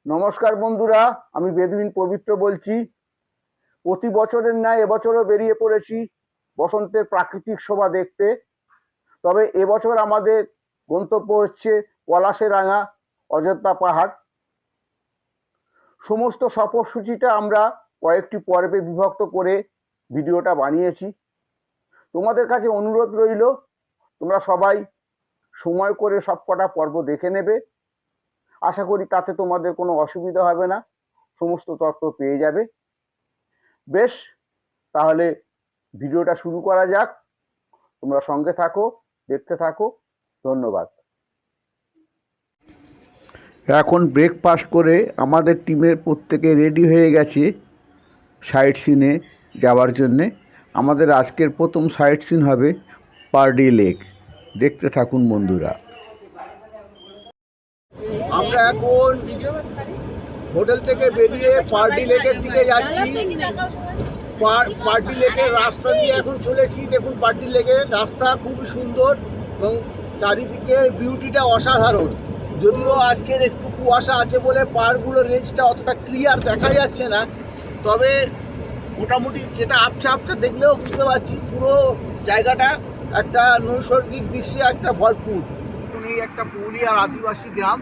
নমস্কার বন্ধুরা, আমি বেদুইন পবিত্র বলছি। প্রতি বছরের ন্যায় এবছরও বেরিয়ে পড়েছি বসন্তের প্রাকৃতিক শোভা দেখতে। তবে এবছর আমাদের গন্তব্য হচ্ছে পলাশেরাঙা অযোধ্যা পাহাড়। সমস্ত সফরসূচিটা আমরা কয়েকটি পর্বে বিভক্ত করে ভিডিওটা বানিয়েছি। তোমাদের কাছে অনুরোধ রইল, তোমরা সবাই সময় করে সবকটা পর্ব দেখে নেবে। আশা করি তাতে তোমাদের কোনো অসুবিধা হবে না, সমস্ত তথ্য পেয়ে যাবে। বেশ, তাহলে ভিডিওটা শুরু করা যাক। তোমরা সঙ্গে থাকো, দেখতে থাকো। ধন্যবাদ। এখন ব্রেকফাস্ট করে আমাদের টিমের প্রত্যেকে রেডি হয়ে গেছে সাইট সিনে যাওয়ার জন্যে। আমাদের আজকের প্রথম সাইট সিন হবে পারডি লেক। দেখতে থাকুন বন্ধুরা। আমরা এখন হোটেল থেকে বেরিয়ে পারডি লেকের দিকে যাচ্ছি। পারডি লেকের রাস্তা দিয়ে এখন চলেছি। দেখুন, পারডি লেকের রাস্তা খুবই সুন্দর এবং চারিদিকের বিউটিটা অসাধারণ। যদিও আজকের একটু কুয়াশা আছে বলে পাহাড়গুলোর রেঞ্জটা অতটা ক্লিয়ার দেখা যাচ্ছে না, তবে মোটামুটি যেটা আবছা আবছা দেখলেও বুঝতে পারছি পুরো জায়গাটা একটা নৈসর্গিক দৃশ্যে একটা ভরপুর। এই একটা পুরুলিয়ার আদিবাসী গ্রাম।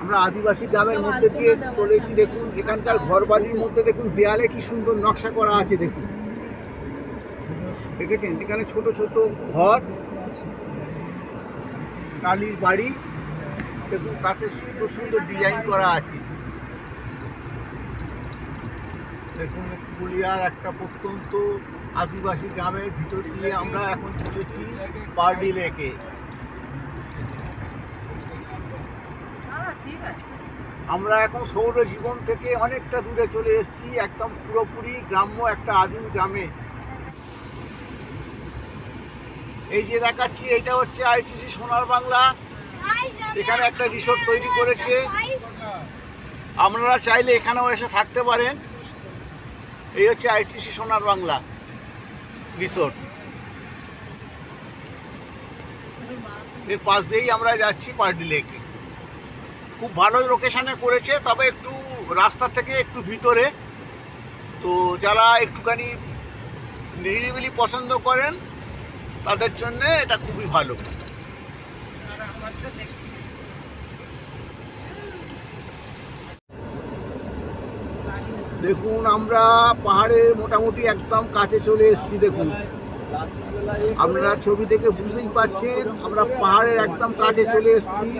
আমরা আদিবাসী গ্রামের মধ্যে দিয়ে চলেছি। দেখুন, এখানকার ঘরবাড়ির মধ্যে দেখুন দেয়ালে কি সুন্দর নকশা করা আছে। দেখুন, দেখেছেন এখানে ছোট ছোট ঘর, টালির বাড়ি। দেখুন, তাতে সুন্দর সুন্দর ডিজাইন করা আছে। দেখুন, পুরুলিয়ার একটা প্রত্যন্ত আদিবাসী গ্রামের ভিতর দিয়ে আমরা এখন চলেছি পারডি লেকে। আমরা এখন সৌর জীবন থেকে অনেকটা দূরে চলে এসেছি, একদম পুরোপুরি গ্রাম্য একটা আদিম গ্রামে। এই যে দেখাচ্ছি, এটা হচ্ছে আইটিসি সোনার বাংলা। এখানে একটা রিসোর্ট তৈরি করেছে, আপনারা চাইলে এখানেও এসে থাকতে পারেন। এই হচ্ছে আইটিসি সোনার বাংলা রিসোর্ট। এর পাশ দিয়েই আমরা যাচ্ছি পারডি লেকে। খুব ভালো লোকেশনে করেছে, তবে একটু রাস্তা থেকে একটু ভিতরে। তো যারা একটুখানি নিরিবিলি পছন্দ করেন তাদের জন্য এটা খুবই ভালো। দেখুন, আমরা পাহাড়ের মোটামুটি একদম কাছে চলে এসেছি। দেখুন, আপনারা ছবি থেকে বুঝতেই পাচ্ছেন আমরা পাহাড়ের একদম কাছে চলে এসেছি।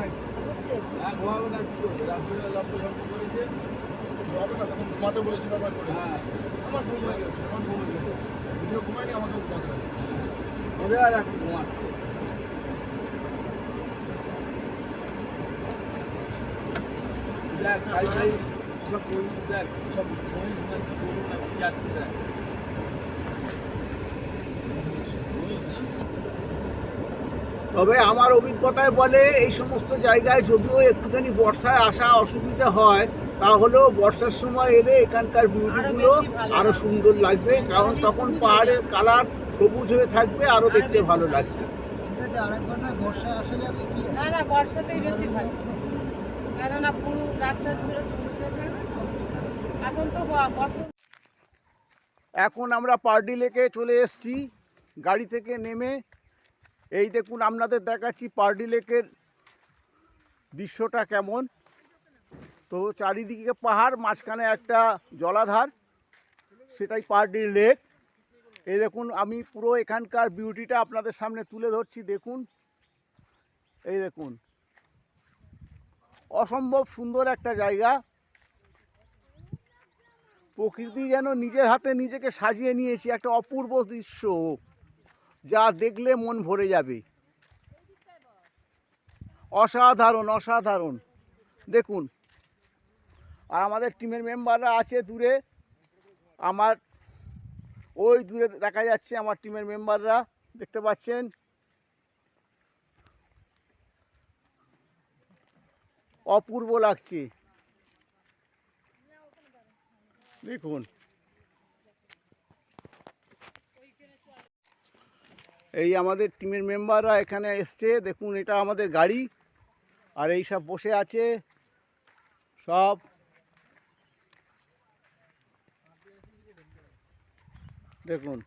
তবে আমার অভিজ্ঞতায় বলে, এই সমস্ত জায়গায় যদিও একটুখানি বর্ষায় আসা অসুবিধা হয়, তাহলেও বর্ষার সময় এলে এখানকার বিউটিগুলো আরো সুন্দর লাগবে, কারণ তখন পাহাড়ের কালার সবুজ হয়ে থাকবে, আরো দেখতে ভালো লাগবে। ঠিক আছে, আরেকবার না বর্ষায় আসা যাবে কি? না, বর্ষাতেই বেশি ভালো, কেননা পুরো গাছটা ধরে সবুজ হয়ে থাকে। এখন তো এখন আমরা পারডি লেকে চলে এসেছি গাড়ি থেকে নেমে। এই দেখুন, আপনাদের দেখাচ্ছি পারডি লেকের দৃশ্যটা কেমন। তো চারিদিকে পাহাড়, মাঝখানে একটা জলাধার, সেটাই পারডি লেক। এই দেখুন, আমি পুরো এখানকার বিউটিটা আপনাদের সামনে তুলে ধরছি। দেখুন, এই দেখুন, অসম্ভব সুন্দর একটা জায়গা। প্রকৃতি যেন নিজের হাতে নিজেকে সাজিয়ে নিয়েছে, একটা অপূর্ব দৃশ্য যা দেখলে মন ভরে যাবে। অসাধারণ অসাধারণ। দেখুন, আর আমাদের টিমের মেম্বাররা আছে দূরে। আমার ওই দূরে দেখা যাচ্ছে আমার টিমের মেম্বাররা, দেখতে পাচ্ছেন। অপূর্ব লাগছে। দেখুন, এই আমাদের টিমের মেম্বাররা এখানে এসছে। দেখুন, এটা আমাদের গাড়ি, আর এই সব বসে আছে সব দেখুন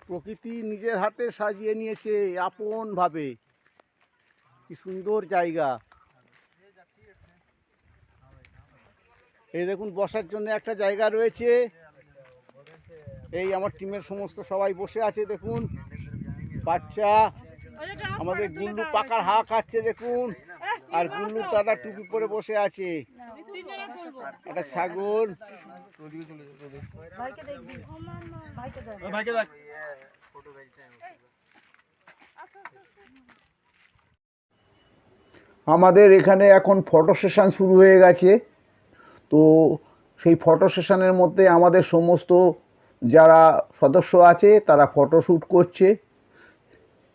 প্রকৃতি নিজের হাতে সাজিয়ে নিয়েছে আপন ভাবে, কি সুন্দর জায়গা। এই দেখুন বসার জন্য একটা জায়গা রয়েছে, এই আমার টিমের সমস্ত সবাই বসে আছে। দেখুন বাচ্চা আমাদের গুল্লু পাকার হা খাচ্ছে দেখুন, আর গুল্লুর দাদা টুপি পরে বসে আছে। একটা ছাগল, আমাদের এখানে এখন ফটো সেশন শুরু হয়ে গেছে। তো সেই ফটো সেশনের মধ্যে আমাদের সমস্ত যারা সদস্য আছে তারা ফটোশ্যুট করছে।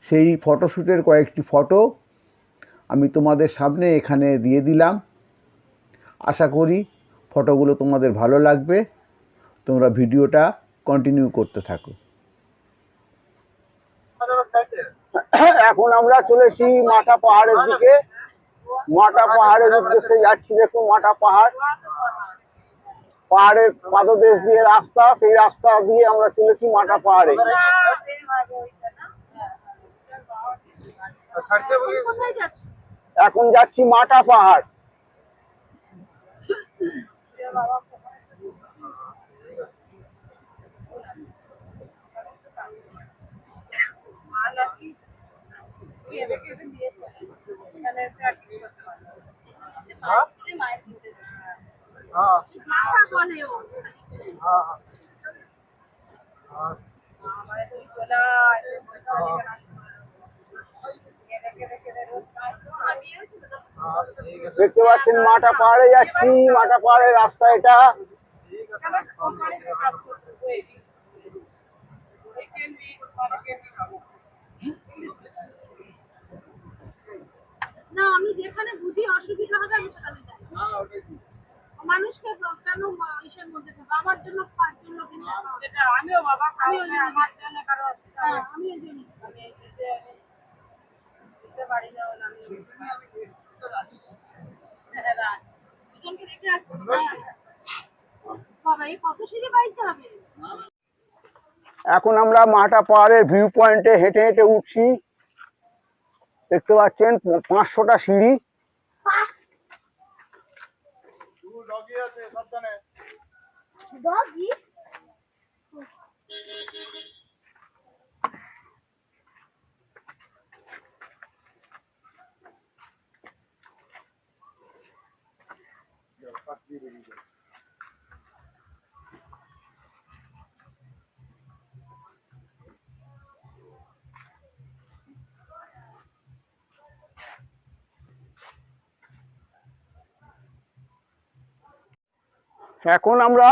সেই ফটোশ্যুটের কয়েকটি ফটো আমি তোমাদের সামনে এখানে দিয়ে দিলাম। আশা করি ফটোগুলো তোমাদের ভালো লাগবে, তোমরা ভিডিওটা কন্টিনিউ করতে থাকো। এখন আমরা চলেছি মাটা পাহাড়ের দিকে। মাটা পাহাড়ের উদ্দেশ্যে যাচ্ছি। দেখুন মাটা পাহাড়, পাহাড়ের পাদদেশ দিয়ে রাস্তা, সেই রাস্তা দিয়ে আমরা চলেছি মাটা পাহাড়ে। এখন যাচ্ছি মাটা পাহাড়। দেখতে পাচ্ছেন মাটা পাহাড়ে যাচ্ছি, মাটা পাহাড়ের রাস্তা এটা। না আমি যেখানে বুঝি অসুবিধা হবে আমি সেখানে যাই। মানুষকে কেন ইসের মধ্যে থাকবো, আমার জন্য 5 জন লোক যেটা আমিও বাবা আমিও আমার জন্য কারো আমিও জন্য আমি দিতে পারি না বলে আমি দুজনকে রেখে আসবো। বাবা এই কত সিঁড়ি বাইতে হবে। এখন আমরা মাটা পাহাড়ের ভিউ পয়েন্টে হেঁটে হেঁটে উঠছি। দেখতে পাচ্ছেন 500টা সিঁড়ি। এখন আমরা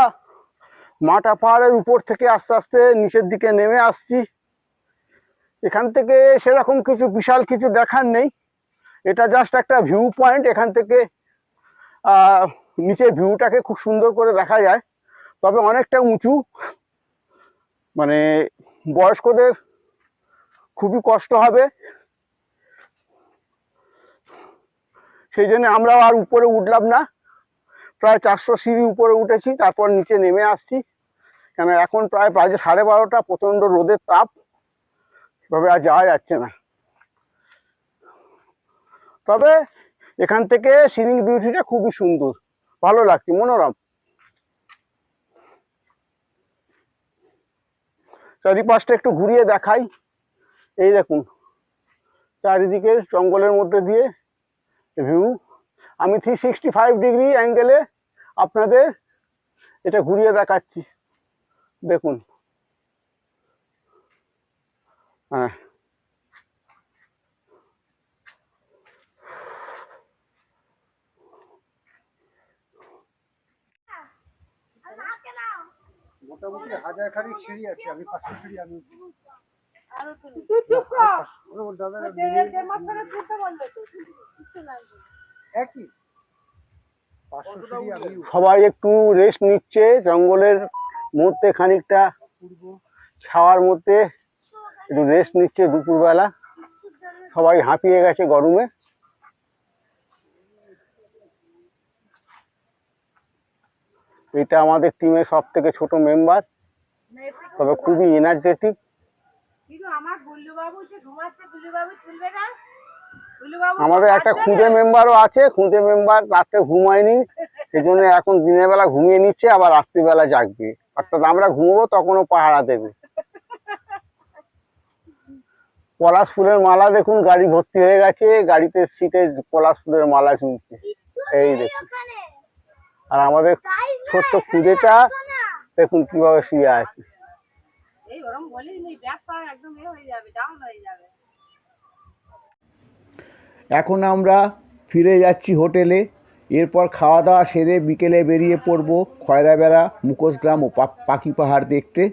মাটা পাহাড়ের উপর থেকে আস্তে আস্তে নিচের দিকে নেমে আসছি। এখান থেকে সেরকম কিছু বিশাল কিছু দেখার নেই, এটা জাস্ট একটা ভিউ পয়েন্ট। এখান থেকে নিচের ভিউটাকে খুব সুন্দর করে দেখা যায়, তবে অনেকটা উঁচু, মানে বয়স্কদের খুবই কষ্ট হবে। সেই জন্য আমরা আর উপরে উঠলাম না, প্রায় 400 সিঁড়ি উপরে উঠেছি, তারপর নিচে নেমে আসছি। কেন এখন প্রায় বাজে 12:30, প্রচণ্ড রোদের তাপ, এভাবে আর যাওয়া যাচ্ছে না। তবে এখান থেকে সিনিক বিউটিটা খুবই সুন্দর, ভালো লাগছে, মনোরম। চারিপাশটা একটু ঘুরিয়ে দেখাই। এই দেখুন চারিদিকে জঙ্গলের মধ্যে দিয়ে ভিউ। আমি 365 ডিগ্রি অ্যাঙ্গেলে আপনাদের এটা ঘুরিয়ে দেখাচ্ছি, দেখুন। হ্যাঁ, মোটামুটি 1000 সিঁড়ি আছে, আমি 500 সিঁড়ি আমি সবাই একটু রেস্ট নিচ্ছে জঙ্গলের মধ্যে, খানিকটা ছাওয়ার মধ্যে একটু রেস্ট নিচ্ছে দুপুরবেলা। সবাই হাঁপিয়ে গেছে গরমে। এটা আমাদের টিমের সব থেকে ছোট মেম্বার, তবে খুবই এনার্জেটিক। কিন্তু আমার বুল্লুবাবু যে ঘুমাচ্ছে, বুল্লুবাবু তুলবে না। বুল্লুবাবু আমাদের একটা খুদে মেম্বারও আছে, খুদে মেম্বার রাতে ঘুমায়নি, সেজন্য এখন দিনের বেলা ঘুমিয়ে নিচ্ছে, আবার রাত্রিবেলা জাগবে। অর্থাৎ আমরা ঘুমবো তখনও পাহারা দেবে। পলাশ ফুলের মালা দেখুন, গাড়ি ভর্তি হয়ে গেছে, গাড়িতে সিটে পলাশ ফুলের মালা ঝুলছে, এই দেখুন। আর আমাদের ছোট্ট খুদেটা দেখুন কিভাবে শুয়ে আছে। এই ওরম বলিনি, ব্যাক পা একদম হয়ে যাবে, ডাউন হয়ে যাবে। এখন আমরা ফিরে যাচ্ছি হোটেলে। এরপর খাওয়া দাওয়া সেরে বিকেলে বেরিয়ে পড়ব খয়রাবেড়া, মুখোশগ্রাম ও পাখি পাহাড় দেখতে।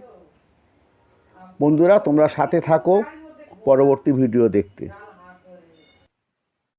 বন্ধুরা, তোমরা সাথে থাকো পরবর্তী ভিডিও দেখতে।